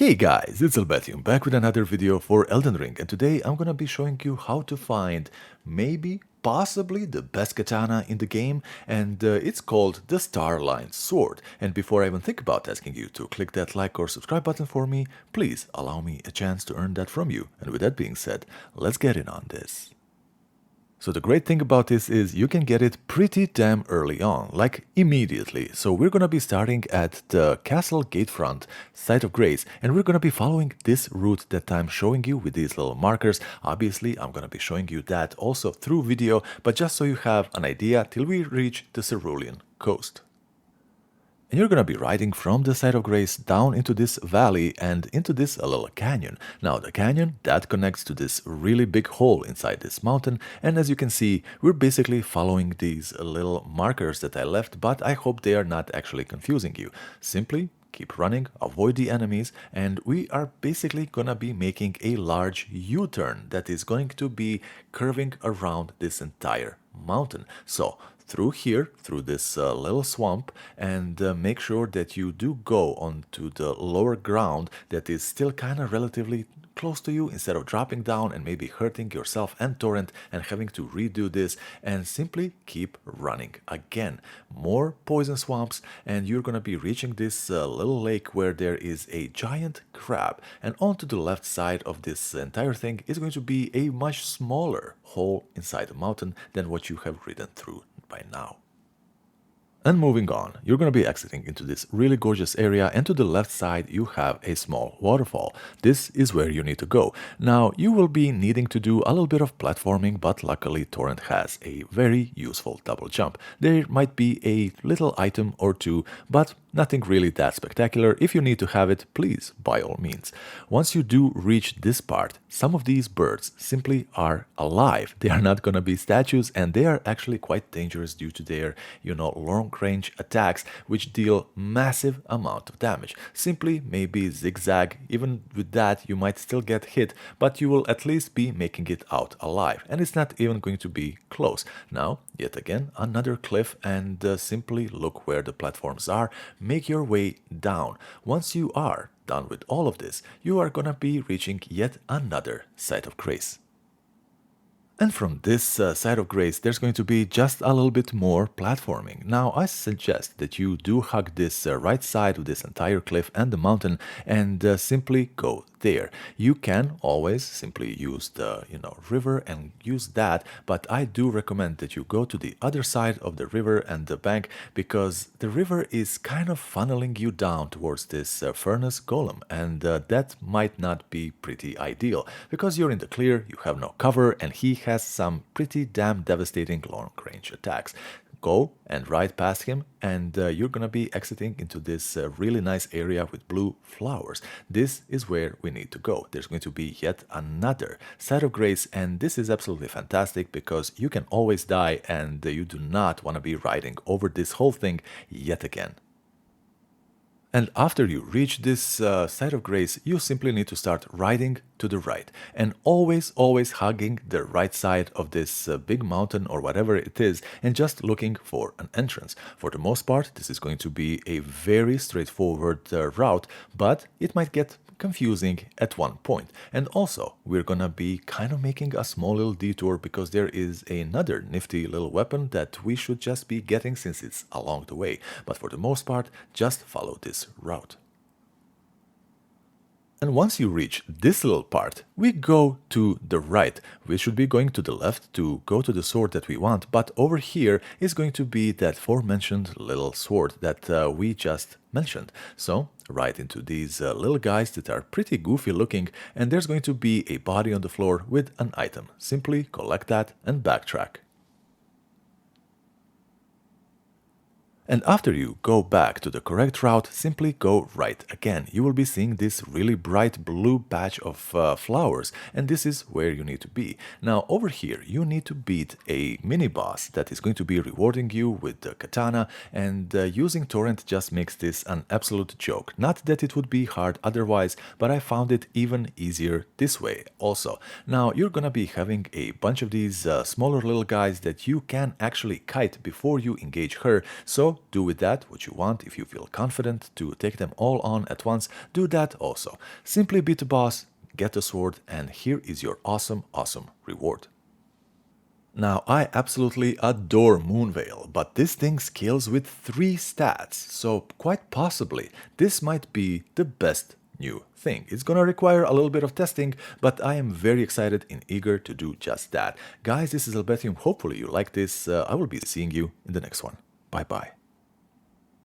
Hey guys, it's Elbetium back with another video for Elden Ring, and today I'm gonna be showing you how to find maybe, possibly the best katana in the game, and it's called the Starline Sword. And before I even think about asking you to click that like or subscribe button for me, please allow me a chance to earn that from you. And with that being said, let's get in on this. So the great thing about this is you can get it pretty damn early on, like immediately. So we're gonna be starting at the castle gatefront, site of grace, and we're gonna be following this route that I'm showing you with these little markers. Obviously, I'm gonna be showing you that also through video, but just so you have an idea till we reach the Cerulean coast. And you're going to be riding from the site of grace down into this valley and into this little canyon. Now the canyon that connects to this really big hole inside this mountain, and as you can see we're basically following these little markers that I left, but I hope they are not actually confusing you. Simply keep running, avoid the enemies, and we are basically gonna be making a large U-turn that is going to be curving around this entire mountain. So through here, through this little swamp, and make sure that you do go onto the lower ground that is still kind of relatively close to you instead of dropping down and maybe hurting yourself and Torrent and having to redo this, and simply keep running. Again, more poison swamps, and you're gonna be reaching this little lake where there is a giant crab, and onto the left side of this entire thing is going to be a much smaller hole inside the mountain than what you have ridden through by now. And moving on, you're going to be exiting into this really gorgeous area, and to the left side you have a small waterfall. This is where you need to go. Now you will be needing to do a little bit of platforming, but luckily Torrent has a very useful double jump. There might be a little item or two, but nothing really that spectacular. If you need to have it, please, by all means. Once you do reach this part, some of these birds simply are alive. They are not gonna be statues, and they are actually quite dangerous due to their, long-range attacks, which deal massive amount of damage. Simply maybe zigzag. Even with that, you might still get hit, but you will at least be making it out alive, and it's not even going to be close. Now, yet again, another cliff, and simply look where the platforms are. Make your way down. Once you are done with all of this, you are gonna be reaching yet another site of grace. And from this side of grace, there's going to be just a little bit more platforming. Now, I suggest that you do hug this right side of this entire cliff and the mountain, and simply go there. You can always simply use the river and use that, but I do recommend that you go to the other side of the river and the bank, because the river is kind of funneling you down towards this furnace golem, and that might not be pretty ideal, because you're in the clear, you have no cover, and he has some pretty damn devastating long-range attacks. Go and ride past him, and you're gonna be exiting into this really nice area with blue flowers. This is where we need to go. There's going to be yet another site of grace, and this is absolutely fantastic because you can always die, and you do not want to be riding over this whole thing yet again. And after you reach this site of grace, you simply need to start riding to the right, and always hugging the right side of this big mountain or whatever it is, and just looking for an entrance. For the most part, this is going to be a very straightforward route, but it might get confusing at one point. And also, we're gonna be kind of making a small little detour because there is another nifty little weapon that we should just be getting since it's along the way. But for the most part, just follow this route. And once you reach this little part, we go to the right. We should be going to the left to go to the sword that we want, but over here is going to be that aforementioned little sword that we just mentioned. So, right into these little guys that are pretty goofy looking, and there's going to be a body on the floor with an item. Simply collect that and backtrack. And after you go back to the correct route, simply go right again. You will be seeing this really bright blue patch of flowers, and this is where you need to be. Now over here you need to beat a mini boss that is going to be rewarding you with the katana, and using Torrent just makes this an absolute joke. Not that it would be hard otherwise, but I found it even easier this way also. Now you're gonna be having a bunch of these smaller little guys that you can actually kite before you engage her, so So do with that what you want. If you feel confident to take them all on at once, do that also. Simply beat the boss, get the sword, and here is your awesome reward. Now, I absolutely adore MOONVEIL, but this thing scales with 3 stats, so quite possibly this might be the best new thing. It's gonna require a little bit of testing, but I am very excited and eager to do just that. Guys, this is Elbethium. Hopefully you like this. I will be seeing you in the next one. Bye bye.